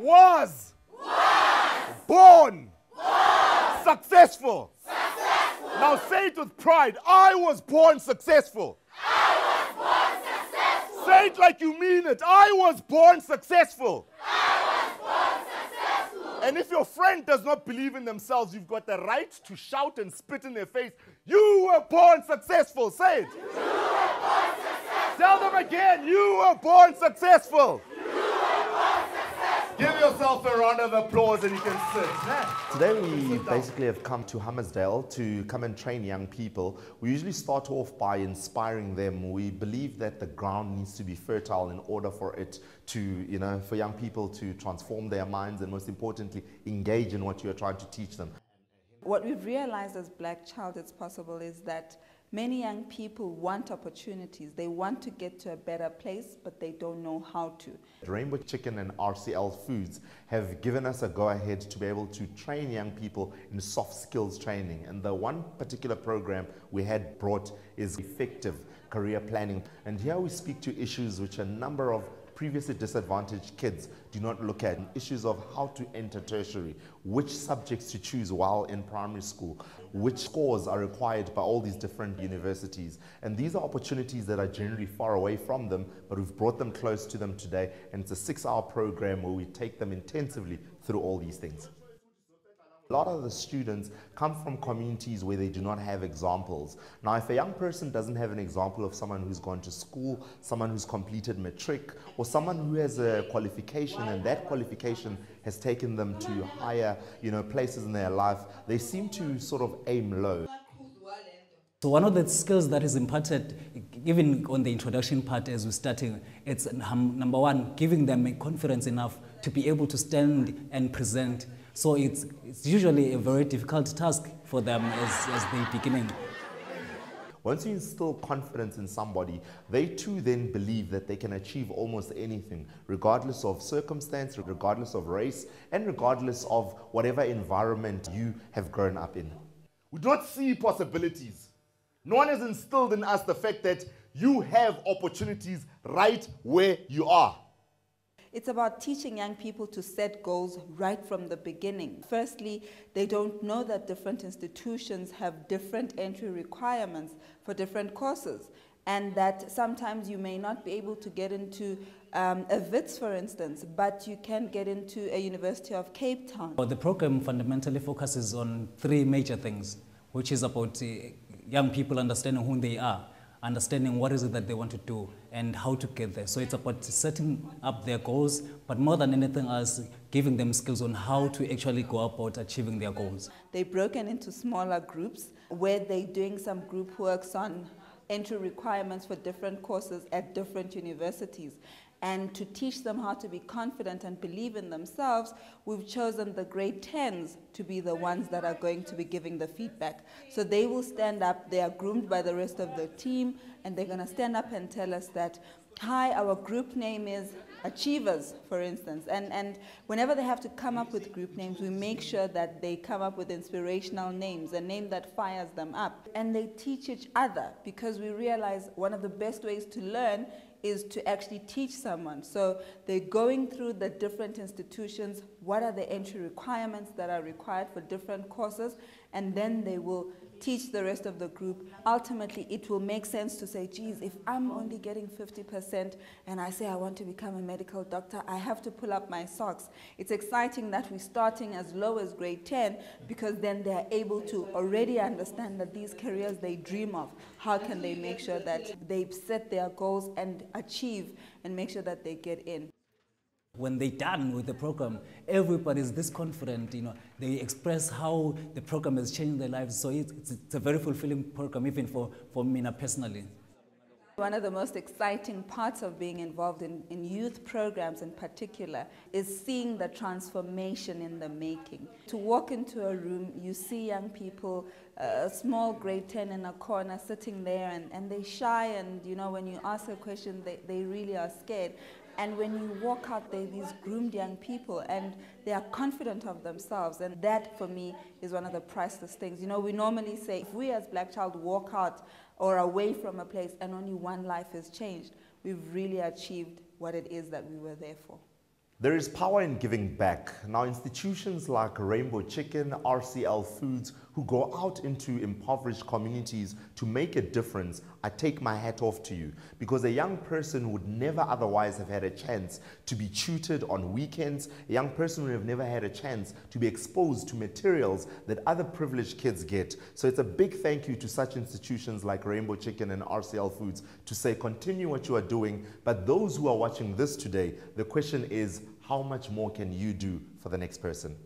was born successful. Now say it with pride. I was born successful. Say it like you mean it. I was born successful. And if your friend does not believe in themselves, you've got the right to shout and spit in their face. You were born successful. Say it. You were born successful. Tell them again. You were born successful. Give yourself a round of applause and you can sit. Today we basically have come to Hammarsdale to come and train young people. We usually start off by inspiring them. We believe that the ground needs to be fertile in order for it to, for young people to transform their minds and most importantly, engage in what you're trying to teach them. What we've realized as Black Child It's Possible is that many young people want opportunities. They want to get to a better place, but they don't know how to. Rainbow Chicken and RCL Foods have given us a go-ahead to be able to train young people in soft skills training. And the one particular program we had brought is effective career planning. And here we speak to issues which a number of previously disadvantaged kids do not look at. Issues of how to enter tertiary, which subjects to choose while in primary school, which scores are required by all these different universities. And these are opportunities that are generally far away from them, but we've brought them close to them today. And it's a 6-hour program where we take them intensively through all these things. A lot of the students come from communities where they do not have examples. Now, if a young person doesn't have an example of someone who's gone to school, someone who's completed matric, or someone who has a qualification and that qualification has taken them to higher, places in their life, they seem to sort of aim low. So one of the skills that is imparted, even on the introduction part as we're starting, it's number one, giving them a confidence enough to be able to stand and present. So it's usually a very difficult task for them as they're beginning. Once you instill confidence in somebody, they too then believe that they can achieve almost anything, regardless of circumstance, regardless of race, and regardless of whatever environment you have grown up in. We do not see possibilities. No one has instilled in us the fact that you have opportunities right where you are. It's about teaching young people to set goals right from the beginning. Firstly, they don't know that different institutions have different entry requirements for different courses, and that sometimes you may not be able to get into a WITS, for instance, but you can get into a University of Cape Town. The program fundamentally focuses on 3 major things, which is about young people understanding who they are, understanding what is it that they want to do and how to get there. So it's about setting up their goals, but more than anything else, giving them skills on how to actually go about achieving their goals. They're broken into smaller groups where they're doing some group works on entry requirements for different courses at different universities. And to teach them how to be confident and believe in themselves, we've chosen the grade 10s to be the ones that are going to be giving the feedback. So they will stand up, they are groomed by the rest of the team, and they're going to stand up and tell us that, hi, our group name is Achievers, for instance. And whenever they have to come up with group names, we make sure that they come up with inspirational names, a name that fires them up. And they teach each other, because we realize one of the best ways to learn is to actually teach someone. So they're going through the different institutions, what are the entry requirements that are required for different courses, and then they will teach the rest of the group. Ultimately, it will make sense to say, geez, if I'm only getting 50% and I say I want to become a medical doctor, I have to pull up my socks. It's exciting that we're starting as low as grade 10, because then they're able to already understand that these careers they dream of, how can they make sure that they set their goals and achieve and make sure that they get in. When they're done with the program, everybody's this confident, they express how the program has changed their lives. So it's a very fulfilling program, even for me personally. One of the most exciting parts of being involved in youth programs in particular is seeing the transformation in the making. To walk into a room, you see young people, a small grade 10 in a corner sitting there, and they're shy, and when you ask a question, they really are scared. And when you walk out, they're these groomed young people, and they are confident of themselves. And that, for me, is one of the priceless things. We normally say, if we as Black Child walk out or away from a place and only one life is changed, we've really achieved what it is that we were there for. There is power in giving back. Now, institutions like Rainbow Chicken, RCL Foods, who go out into impoverished communities to make a difference, I take my hat off to you, because a young person would never otherwise have had a chance to be tutored on weekends. A young person would have never had a chance to be exposed to materials that other privileged kids get. So it's a big thank you to such institutions like Rainbow Chicken and RCL Foods to say continue what you are doing. But those who are watching this today, the question is, how much more can you do for the next person?